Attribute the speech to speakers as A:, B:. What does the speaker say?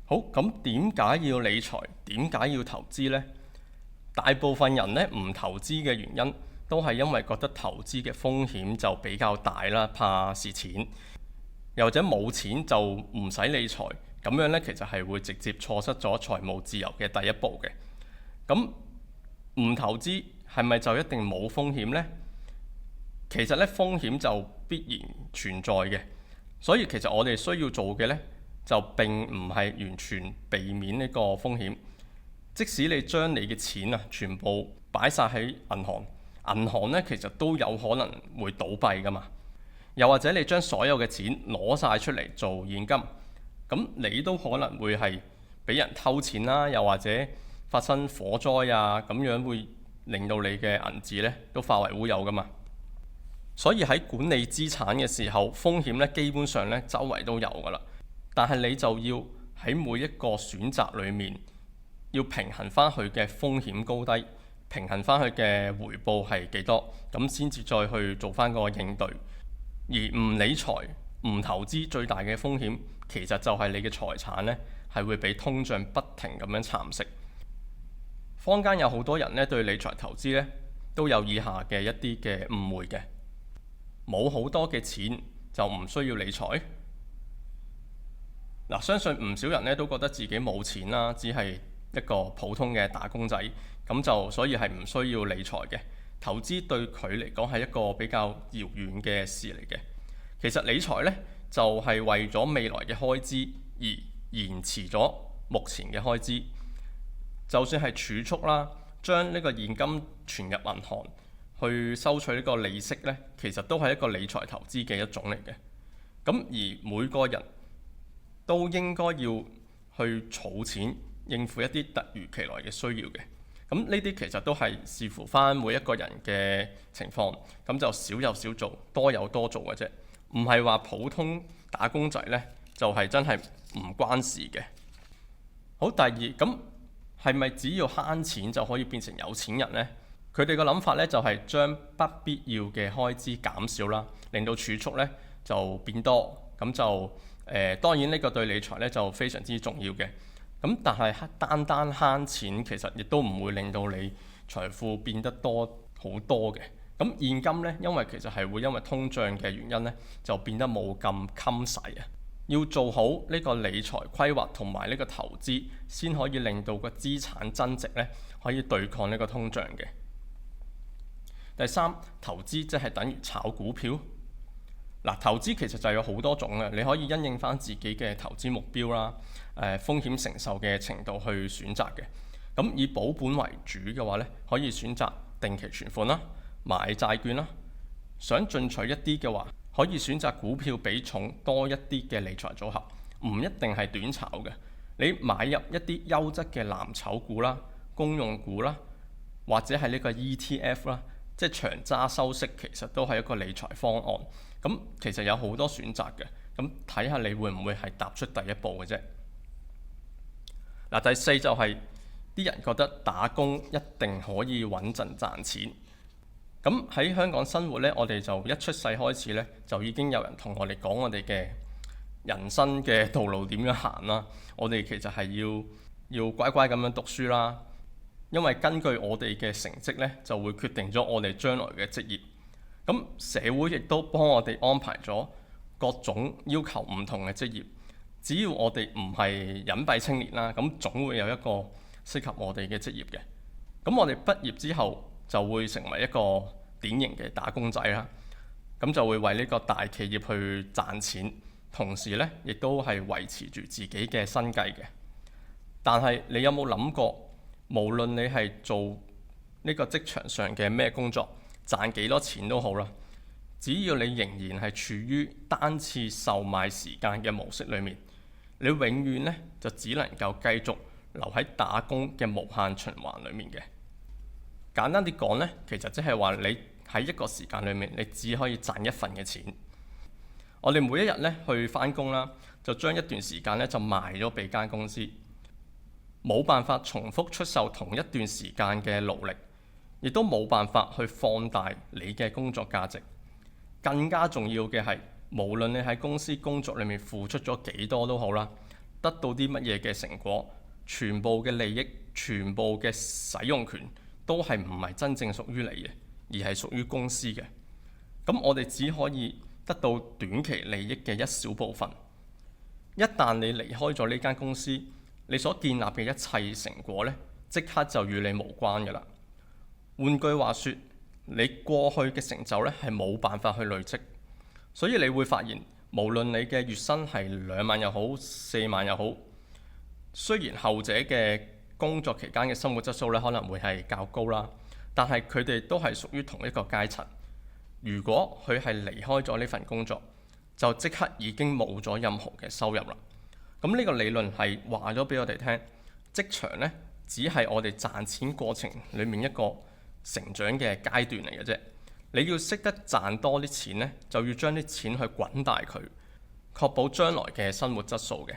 A: 好，咁點解要理財？點解要投資呢？大部分人呢唔投資嘅原因，都係因為覺得投資嘅風險就比較大啦，怕蝕錢，又或者冇錢就唔使理財，咁樣呢，其實係會直接錯失咗財務自由嘅第一步嘅。咁唔投資係咪就一定冇風險呢？其實呢，風險就必然存在嘅，所以其實我哋需要做嘅呢，就並唔係完全避免呢個風險。即使你將你嘅錢全部擺晒喺銀行，銀行呢其實都有可能會倒閉㗎嘛。又或者你將所有嘅錢攞晒出嚟做現金，咁你都可能會係俾人偷錢啦，又或者發生火災咁樣會令到你嘅銀紙呢都化為烏有㗎嘛。所以喺管理資產嘅時候，風險呢基本上呢周圍都有㗎啦。但係你就要喺每一個選擇裡面，要平衡翻佢嘅風險高低，平衡翻佢嘅回報係幾多，咁先至再去做翻個應對。而唔理財、唔投資，最大嘅風險其實就係你嘅財產呢係會俾通脹不停咁樣蠶食。坊間有好多人呢對理財投資呢都有以下嘅一啲嘅誤會嘅。冇好多嘅錢就唔需要理財。相信唔少人呢都覺得自己冇錢啦，只係一個普通嘅打工仔，咁就所以係唔需要理財嘅。投資對佢嚟講係一個比較遙遠嘅事嚟嘅。其實理財呢，就係為咗未來嘅開支而延遲咗目前嘅開支。就算係儲蓄啦，將呢個現金存入銀行去收取呢個利息呢，其實都係一個理財投資嘅一種嚟嘅。咁而每個人都應該要去儲錢，應付一啲突如其來嘅需要嘅。咁呢啲其實都係視乎翻每一個人嘅情況，咁就少有少做，多有多做嘅啫。唔係話普通打工仔呢，就係真係唔關事嘅。好，第二，咁係咪只要慳錢就可以變成有錢人呢？佢哋嘅諗法呢，就係將不必要嘅開支減少啦，令到儲蓄呢就變多。咁就當然呢個對理財呢就非常之重要嘅。咁但係單單慳錢其實亦都唔會令到你財富變得多好多嘅。咁現金呢，因為其實係會因為通脹嘅原因呢，就變得冇咁襟使啊。要做好呢個理財規劃同埋呢個投資，先可以令到個資產增值呢可以對抗呢個通脹嘅。第三，投資即係等於炒股票。投資其實就有好多種嘅，你可以因應翻自己嘅投資目標啦，風險承受嘅程度去選擇嘅。咁以保本為主嘅話呢，可以選擇定期存款啦，買債券啦。想進取一啲嘅話，可以選擇股票比重多一啲嘅理財組合，唔一定係短炒嘅。你買入一啲優質嘅藍籌股啦、公用股啦，或者係呢個 ETF 啦，即係長揸收息，其實都係一個理財方案。咁其實有好多選擇嘅，咁睇下你會唔會係踏出第一步嘅啫。第四就係啲人覺得打工一定可以穩陣賺錢。咁喺香港生活呢，我哋就一出世開始呢，就已經有人同我哋講我哋嘅人生嘅道路點樣行啦。我哋其實係要乖乖咁樣讀書啦，因為根據我哋嘅成績呢，就會決定咗我哋將來嘅職業。咁社會亦都幫我哋安排咗各種要求唔同嘅職業，只要我哋唔係隱蔽青年啦，咁總會有一個適合我哋嘅職業嘅。咁我哋畢業之後就會成為一個典型嘅打工仔啦，咁就會為呢個大企業去賺錢，同時呢亦都係維持住自己嘅生計嘅。但係你有冇諗過，無論你係做呢個職場上嘅咩工作，賺幾多錢都好啦，只要你仍然係處於單次售賣時間嘅模式裏面，你永遠呢就只能夠繼續留喺打工嘅無限循環裏面嘅。簡單啲講呢，其實即係話你喺一個時間裏面，你只可以賺一份嘅錢。我哋每一日呢去返工啦，就將一段時間呢就賣咗俾間公司，冇辦法重複出售同一段時間嘅勞力，亦都冇辦法去放大你嘅工作價值。更加重要嘅係，無論你喺公司工作裏面付出咗幾多都好啦，得到啲乜嘢嘅成果，全部嘅利益、全部嘅使用權都係唔係真正屬於你嘅，而係屬於公司嘅。咁我哋只可以得到短期利益嘅一小部分。一旦你離開咗呢間公司，你所建立嘅一切成果呢，即刻就與你無關㗎啦。換句話說，你過去嘅成就呢係冇辦法去累積，所以你會發現，無論你嘅月薪係2萬又好、4萬又好，雖然後者嘅工作期間嘅生活質素呢可能會係較高啦，但係佢哋都係屬於同一個階層。如果佢係離開咗呢份工作，就即刻已經冇咗任何嘅收入啦。咁呢個理論係話咗俾我哋聽，職場呢只係我哋賺錢過程裡面一個成長嘅階段嚟嘅啫。你要識得賺多啲錢呢，就要將啲錢去滾大佢，確保將來嘅生活質素嘅。